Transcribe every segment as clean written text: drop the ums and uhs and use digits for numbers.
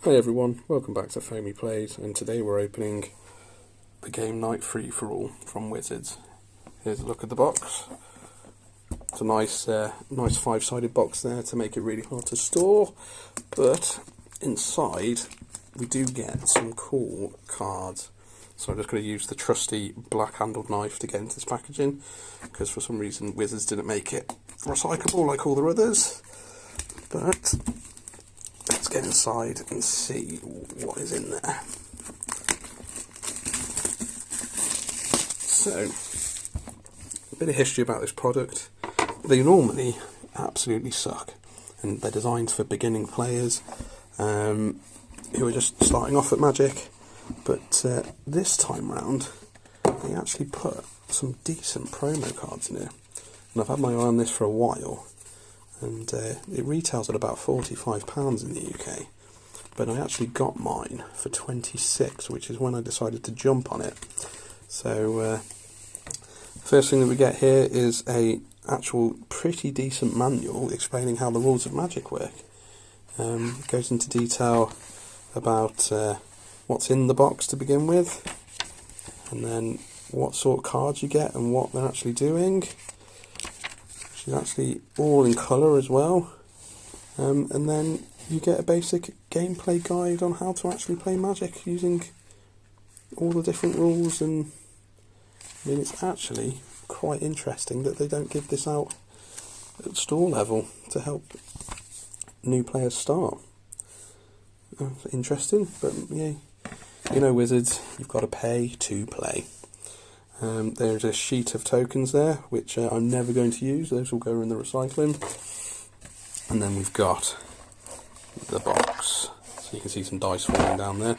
Hey everyone, welcome back to Foamy Plays, and today we're opening the Game Night Free for All from Wizards. Here's a look at the box. It's a nice five-sided box there to make it really hard to store, but inside we do get some cool cards. So I'm just going to use the trusty black-handled knife to get into this packaging, because for some reason Wizards didn't make it recyclable like all their others. But let's get inside and see what is in there. So, a bit of history about this product. They normally absolutely suck, and they're designed for beginning players who are just starting off at Magic. But this time round, they actually put some decent promo cards in here. And I've had my eye on this for a while. And it retails at about £45 in the UK, but I actually got mine for 26, which is when I decided to jump on it. So first thing that we get here is a actual pretty decent manual explaining how the rules of Magic work. It goes into detail about what's in the box to begin with, and then what sort of cards you get and what they're actually doing. It's actually all in colour as well, and then you get a basic gameplay guide on how to actually play Magic using all the different rules. And I mean, it's actually quite interesting that they don't give this out at store level to help new players start. Interesting, but yeah, you know Wizards, you've got to pay to play. There's a sheet of tokens there, which I'm never going to use. Those will go in the recycling. And then we've got the box. So you can see some dice falling down there.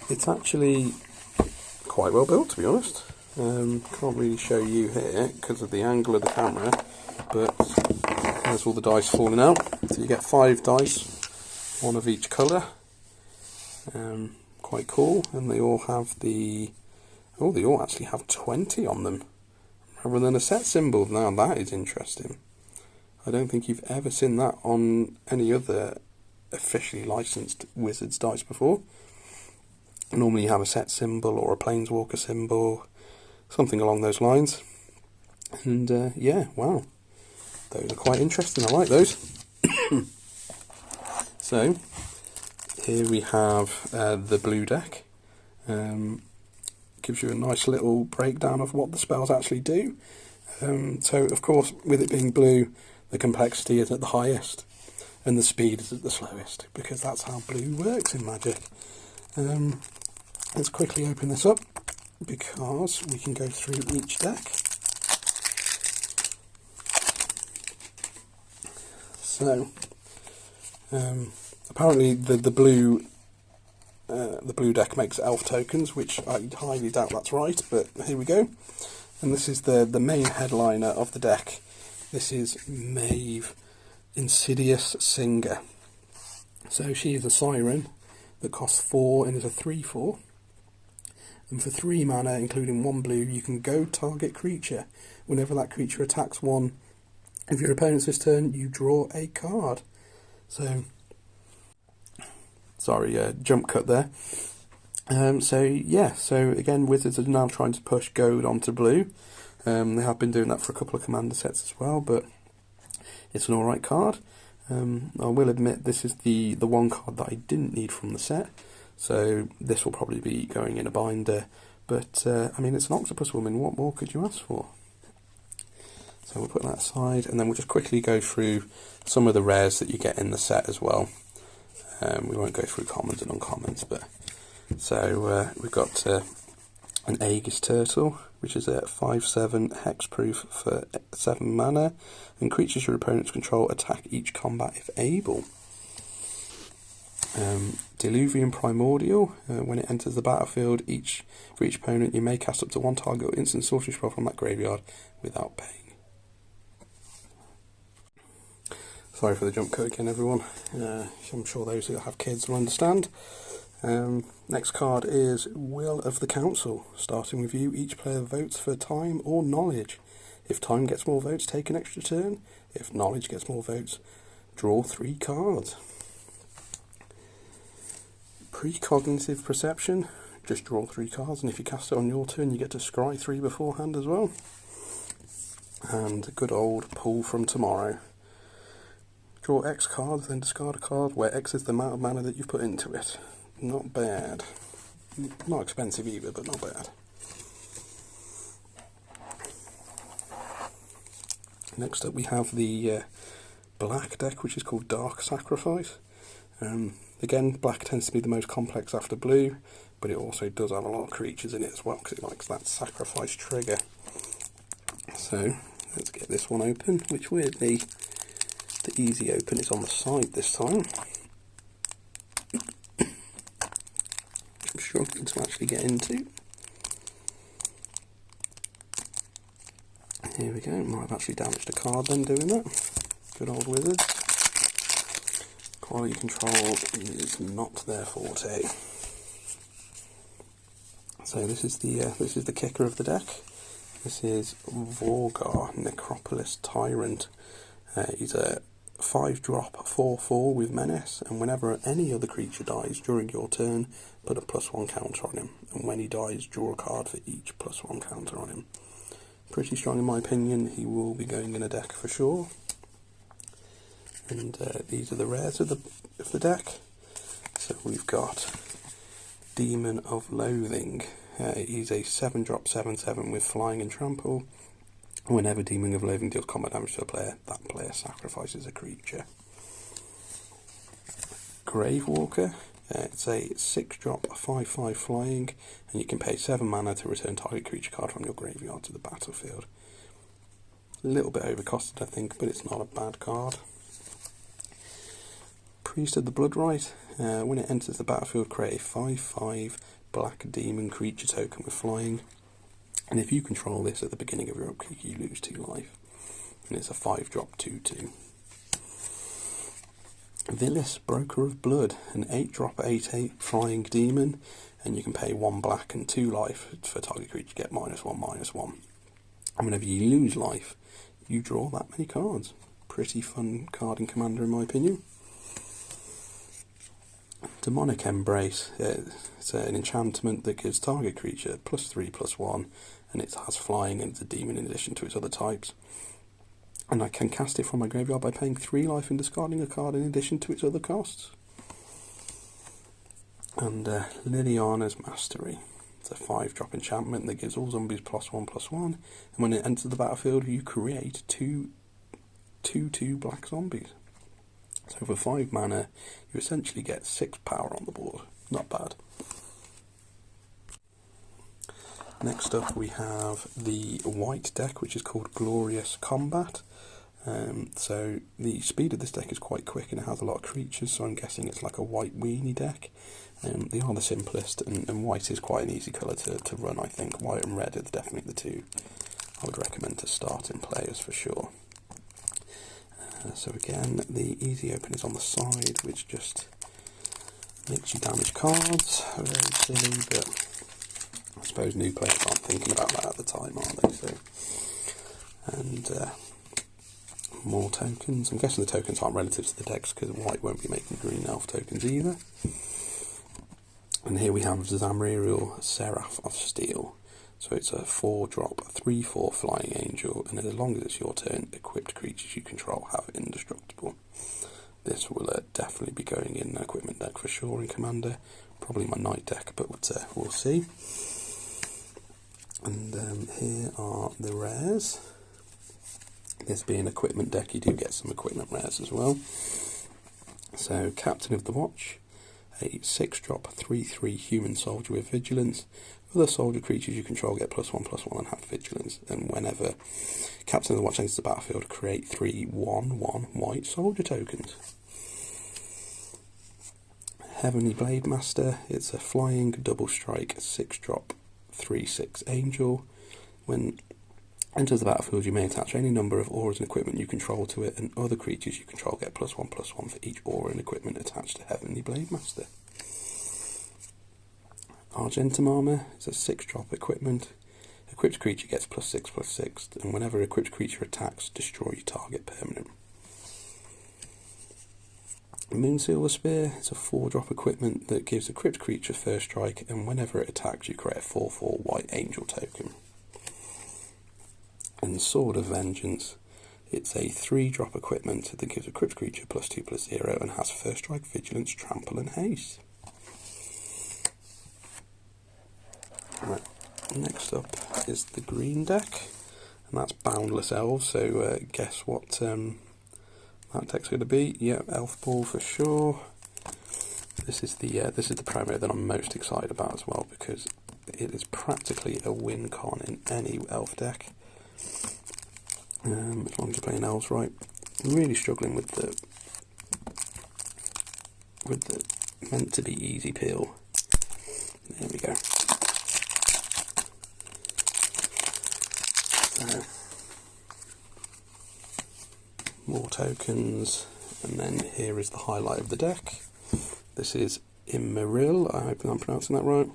It's actually quite well built, to be honest. Can't really show you here because of the angle of the camera, but there's all the dice falling out. So you get 5 dice, one of each colour. Quite cool, and they all have the... Oh, they all actually have 20 on them, rather than a set symbol. Now that is interesting. I don't think you've ever seen that on any other officially licensed Wizards dice before. Normally you have a set symbol or a Planeswalker symbol, something along those lines. And yeah, wow, those are quite interesting. I like those. So, here we have the blue deck. Gives you a nice little breakdown of what the spells actually do. So of course, with it being blue, the complexity is at the highest and the speed is at the slowest, because that's how blue works in Magic. Let's quickly open this up, because we can go through each deck. So apparently the blue deck makes elf tokens, which I highly doubt that's right, but here we go. And this is the main headliner of the deck. This is Maeve, Insidious Singer. So she is a siren that costs 4 and is a 3/4. And for 3 mana, including 1 blue, you can go target creature. Whenever that creature attacks one of your opponents this turn, you draw a card. So... Sorry, jump cut there. So yeah, so again, Wizards are now trying to push gold onto blue. They have been doing that for a couple of commander sets as well, but it's an alright card. I will admit this is the one card that I didn't need from the set, so this will probably be going in a binder. But I mean, it's an octopus woman. What more could you ask for? So we'll put that aside, and then we'll just quickly go through some of the rares that you get in the set as well. We won't go through commons and uncommons, but so we've got an Aegis Turtle, which is a 5/7 hexproof for 7 mana, and creatures your opponents control attack each combat if able. Diluvian Primordial, when it enters the battlefield, for each opponent you may cast up to 1 target or instant sorcery spell from that graveyard without paying. Sorry for the jump cut again, everyone. I'm sure those who have kids will understand. Next card is Will of the Council. Starting with you, each player votes for time or knowledge. If time gets more votes, take an extra turn. If knowledge gets more votes, draw 3 cards. Precognitive Perception, just draw 3 cards, and if you cast it on your turn you get to scry 3 beforehand as well. And good old Pull from Tomorrow. Draw X cards, then discard a card where X is the amount of mana that you've put into it. Not bad. Not expensive either, but not bad. Next up we have the black deck, which is called Dark Sacrifice. Again, black tends to be the most complex after blue, but it also does have a lot of creatures in it as well, because it likes that sacrifice trigger. So, let's get this one open, which weirdly, the easy open is on the side this time. I'm struggling to actually get into. Here we go, might have actually damaged a card then doing that. Good old Wizards. Quality control is not their forte. So this is the kicker of the deck. This is Vorgar, Necropolis Tyrant. He's a 5-drop 4/4 with Menace, and whenever any other creature dies during your turn, put a +1 counter on him. And when he dies, draw a card for each +1 counter on him. Pretty strong in my opinion. He will be going in a deck for sure. And these are the rares of the deck. So we've got Demon of Loathing. He's a 7-drop 7/7 with Flying and Trample. Whenever Demon of Loathing deals combat damage to a player, that player sacrifices a creature. Gravewalker. It's a 6-drop 5/5 Flying, and you can pay 7 mana to return target creature card from your graveyard to the battlefield. A little bit overcosted, I think, but it's not a bad card. Priest of the Bloodrite. When it enters the battlefield, create a 5/5 black demon creature token with Flying. And if you control this at the beginning of your upkeep, you lose 2 life. And it's a 5-drop 2/2. Villis, Broker of Blood, an 8-drop 8/8 flying demon, and you can pay 1 black and 2 life for target creature to get -1/-1. And whenever you lose life, you draw that many cards. Pretty fun card in Commander in my opinion. Demonic Embrace. It's an enchantment that gives target creature +3/+1, and it has Flying, and it's a demon in addition to its other types. And I can cast it from my graveyard by paying 3 life and discarding a card in addition to its other costs. And Liliana's Mastery. It's a 5-drop enchantment that gives all zombies +1/+1, and when it enters the battlefield, you create 2/2 black zombies. So for 5 mana, you essentially get 6 power on the board. Not bad. Next up we have the white deck, which is called Glorious Combat. So the speed of this deck is quite quick, and it has a lot of creatures, so I'm guessing it's like a white weenie deck. They are the simplest, and white is quite an easy colour to run, I think. White and red are definitely the two I would recommend to starting players for sure. So again, the easy open is on the side, which just makes you damage cards. Very silly, but I suppose new players aren't thinking about that at the time, are they? So, and more tokens. I'm guessing the tokens aren't relative to the decks, because white won't be making green elf tokens either. And here we have Zamriel, Seraph of Steel. So it's a 4-drop 3/4 Flying Angel, and as long as it's your turn, equipped creatures you control have Indestructible. This will definitely be going in an equipment deck for sure in Commander. Probably my night deck, but we'll see. And here are the rares. This being an equipment deck, you do get some equipment rares as well. So Captain of the Watch, a 6-drop 3/3 human soldier with Vigilance. Other soldier creatures you control get +1/+1 and have Vigilance. And whenever Captain of the Watch enters the battlefield, create 3 1/1 white soldier tokens. Heavenly Blade Master. It's a flying double strike 6-drop 3/6 angel. When enters the battlefield, you may attach any number of auras and equipment you control to it, and other creatures you control get +1/+1 for each aura and equipment attached to Heavenly Blade Master. Argentum Armor is a 6-drop equipment. Equipped creature gets +6/+6, and whenever equipped creature attacks, destroy target permanent. Moonsilver Spear is a 4-drop equipment that gives a crypt creature first strike, and whenever it attacks you create a 4/4 white angel token. And Sword of Vengeance, it's a 3-drop equipment that gives a crypt creature +2/+0 and has first strike, vigilance, trample and haste. Right, next up is the green deck, and that's Boundless Elves, so guess what that deck's going to be. Yeah, Elf Ball for sure. This is the promo that I'm most excited about as well, because it is practically a win con in any elf deck. As long as you're playing elves right. I'm really struggling with the meant to be easy peel. There we go. So, more tokens, and then here is the highlight of the deck. This is Immeril, I hope I'm pronouncing that right.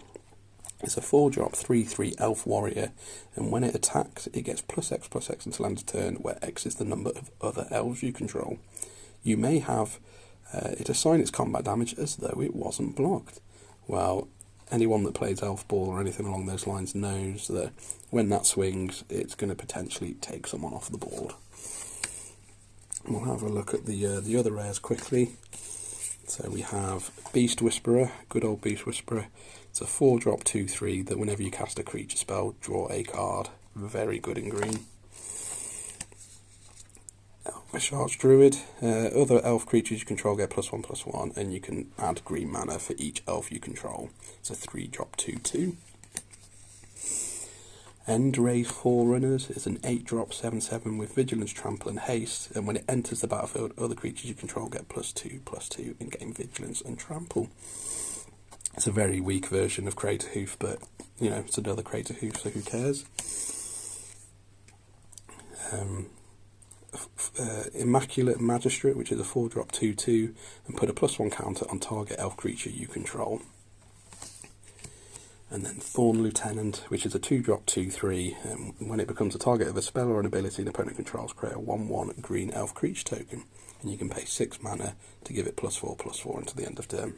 It's a 4-drop 3/3 elf warrior, and when it attacks it gets +X/+X until end of turn, where X is the number of other elves you control. You may have it assign its combat damage as though it wasn't blocked. Well, anyone that plays Elf Ball or anything along those lines knows that when that swings, it's going to potentially take someone off the board. We'll have a look at the other rares quickly. So we have Beast Whisperer, good old Beast Whisperer. It's a 4-drop 2/3 that whenever you cast a creature spell, draw a card. Very good in green. Elvish Archdruid. Other elf creatures you control get +1/+1, and you can add green mana for each elf you control. It's a 3-drop 2/2. Endray Forerunners is an 8-drop 7/7 with Vigilance, Trample and Haste, and when it enters the battlefield, other creatures you control get +2/+2 in-game Vigilance and Trample. It's a very weak version of Crater Hoof, but, you know, it's another Crater Hoof, so who cares? Immaculate Magistrate, which is a 4-drop 2/2, and put a +1 counter on target elf creature you control. And then Thorn Lieutenant, which is a 2-drop 2/3, and when it becomes a target of a spell or an ability an opponent controls, create a 1/1 green elf creature token, and you can pay 6 mana to give it +4/+4 until the end of turn.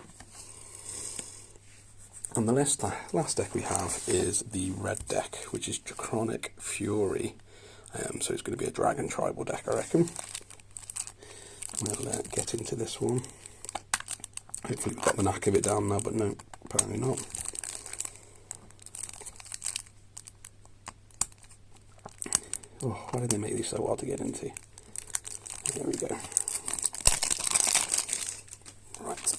And the last deck we have is the red deck, which is Draconic Fury. So it's going to be a dragon tribal deck, I reckon. We'll get into this one. Hopefully we've got the knack of it down now, but no, apparently not. Oh, why did they make these so hard to get into? There we go. Right.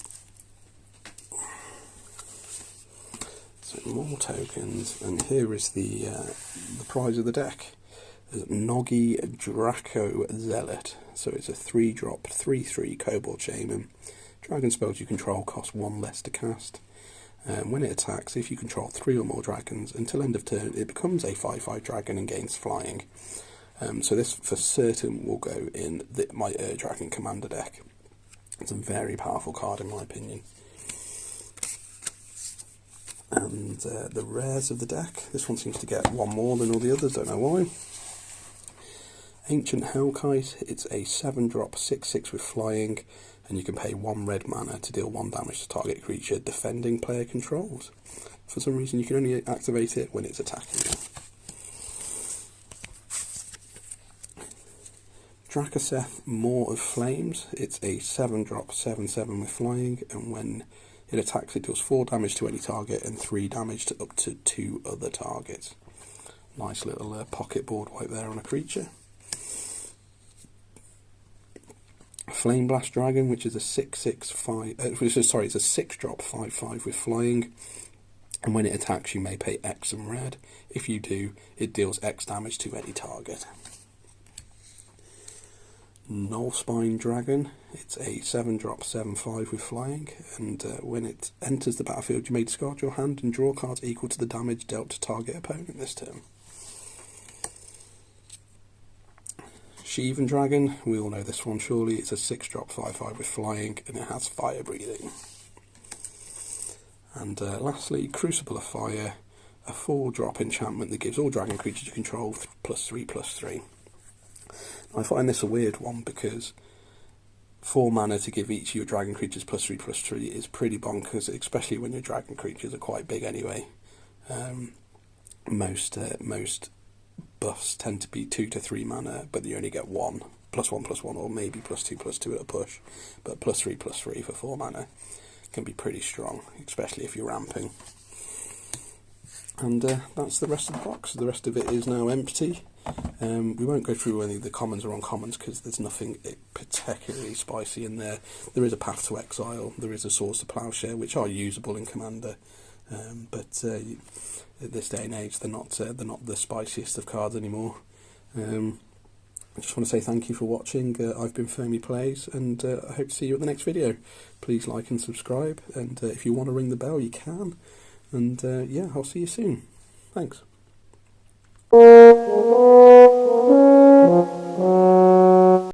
So more tokens, and here is the prize of the deck. There's Noggy Draco Zealot. So it's a 3-drop 3/3 Kobold Shaman. Dragon spells you control cost 1 less to cast. When it attacks, if you control 3 or more dragons, until end of turn, it becomes a 5/5 dragon and gains flying. So this, for certain, will go in my Dragon Commander deck. It's a very powerful card, in my opinion. And the rares of the deck, this one seems to get one more than all the others, don't know why. Ancient Hellkite, it's a 7-drop 6/6 with flying, and you can pay 1 red mana to deal 1 damage to target creature defending player controls. For some reason you can only activate it when it's attacking you. Drakaseth, Maw of Flames, it's a 7-drop 7/7 with flying, and when it attacks it deals 4 damage to any target and 3 damage to up to 2 other targets. Nice little pocket board wipe there on a creature. Flame Blast Dragon, which is a 6/6/5. It's a 6-drop 5/5 with flying, and when it attacks, you may pay X and red. If you do, it deals X damage to any target. Nullspine Dragon, it's a 7-drop 7/5 with flying, and when it enters the battlefield, you may discard your hand and draw cards equal to the damage dealt to target opponent this turn. Sheevan Dragon, we all know this one surely, it's a 6-drop 5/5 with flying, and it has fire breathing. And lastly, Crucible of Fire, a 4-drop enchantment that gives all dragon creatures you control +3/+3. I find this a weird one because 4 mana to give each of your dragon creatures +3/+3 is pretty bonkers, especially when your dragon creatures are quite big anyway. Most buffs tend to be 2 to 3 mana, but you only get 1, +1/+1, or maybe +2/+2 at a push. But +3/+3 for 4 mana can be pretty strong, especially if you're ramping. And that's the rest of the box. The rest of it is now empty. We won't go through any of the commons or uncommons because there's nothing particularly spicy in there. There is a Path to Exile, there is a Swords to Plowshare, which are usable in Commander, but at this day and age they're not the spiciest of cards anymore. I just want to say thank you for watching. I've been Fermi Plays, and I hope to see you at the next video. Please like and subscribe, and if you want to ring the bell you can. And yeah, I'll see you soon. Thanks.